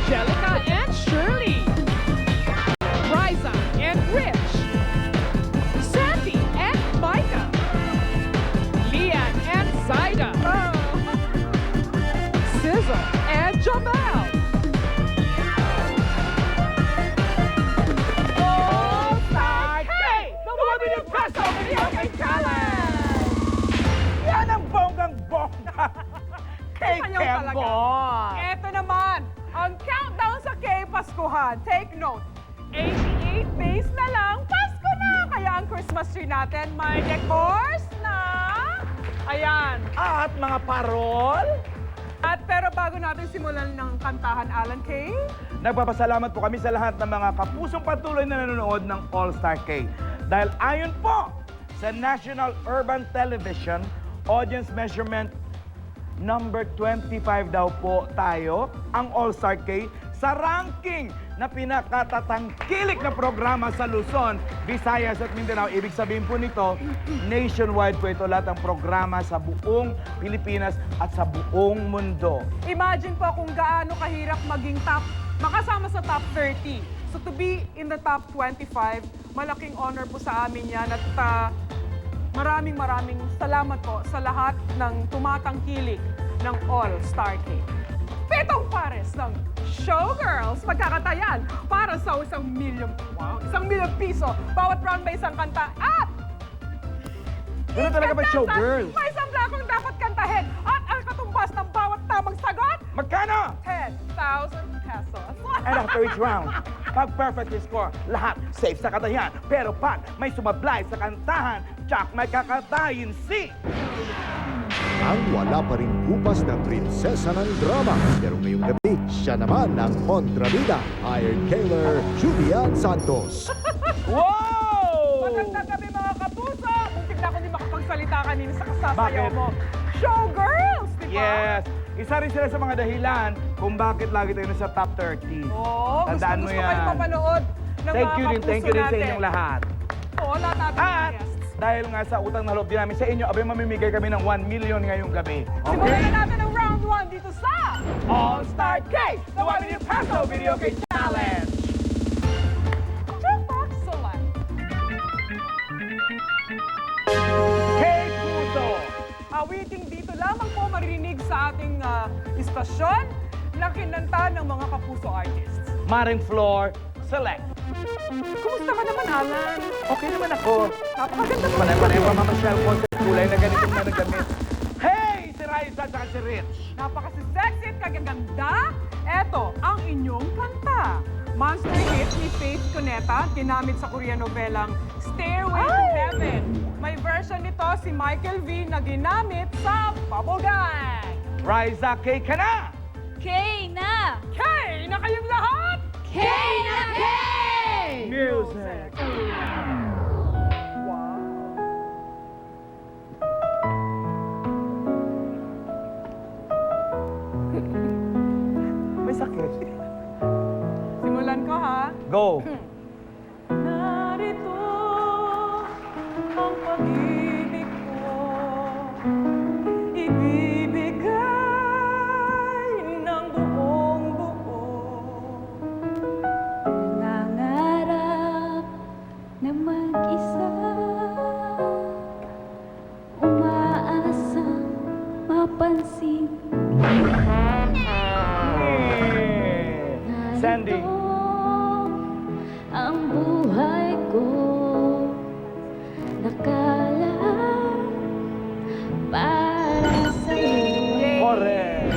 Angelica and Shirley, Riza and Rich, Sandy and Micah, Lian and Zaida, Sizzle and Jamel. All-Star K! The 1 million peso video game challenge! Yan ang bonggang-bongga kay Ayaw talaga. Kembon. Eto naman, ang countdown sa K-Paskuhan. Take note, 88 days na lang, Pasko na! Kaya ang Christmas tree natin may decors na... Ayan. At mga parol, Pero bago natin simulan ng kantahan, Alan Kay, nagpapasalamat po kami sa lahat ng mga kapusong patuloy na nanonood ng All-Star K. Dahil ayon po sa National Urban Television Audience Measurement number 25 daw po tayo, ang All-Star K, sa ranking na pinakatatangkilik na programa sa Luzon, Visayas at Mindanao. Ibig sabihin po nito, nationwide po ito lahat ng programa sa buong Pilipinas at sa buong mundo. imagine po kung gaano kahirap maging makasama sa top 30. So to be in the top 25, malaking honor po sa amin yan at maraming salamat po sa lahat ng tumatangkilik ng All-Star K. 7 pares ng Showgirls magkakatayan para sa 1 milyon piso bawat round may isang kanta at Ano talaga ba, Showgirl? may isang blakong dapat kantahin at ang katumbas ng bawat tamang sagot, Magkano? 10,000 pesos. And after each round, pag perfect yung score, lahat safe sa katayan. Pero pag may sumablay sa kantahan, tsak may kakatayin si... Ang wala pa rin kupas na prinsesa ng drama. Pero ngayong gabi, siya naman ang kontrabida, Iron Killer, Julian Santos. Wow! Magandang gabi mga kapuso! Muntik na ako hindi makapagsalita kanina sa kasasayaw Bakit? mo. Showgirls, di ba? Yes! Isa rin sila sa mga dahilan kung bakit lagi tayo nasa top 30. Oo, Tandaan mo gusto kayo yan. mapanood ng Thank mga you din kapuso sa natin. inyong lahat. Oo, lahat natin At guests. dahil nga sa utang na loob din namin sa inyo, abay mamimigay kami ng 1 million ngayong gabi. Simulan na natin ang round 1 dito sa All-Star K! The 1 million peso video game challenge! Jukebox Select. Hey, Puso! Awiting dito lamang po maririnig sa ating istasyon na kinanta ng mga kapuso artists. Maring Floor, select. Kumusta ka naman, Alan? Okay naman ako. Napakaganda mo. Panay-panay pa mamasyal ko sa kulay na ganitong na nagamit. Hey! Si Raisa at si Rich. Napaka-sexy at kagaganda. Eto ang inyong kanta. Monster hit ni Faith Cuneta, ginamit sa Korean novelang Stairway to Heaven. May version nito si Michael V na ginamit sa Bubble Gang. Raisa, K ka na! Kay na! Kay na kayong lahat! Kay na Kay! Music! May sakit. Simulan ko ha. Go!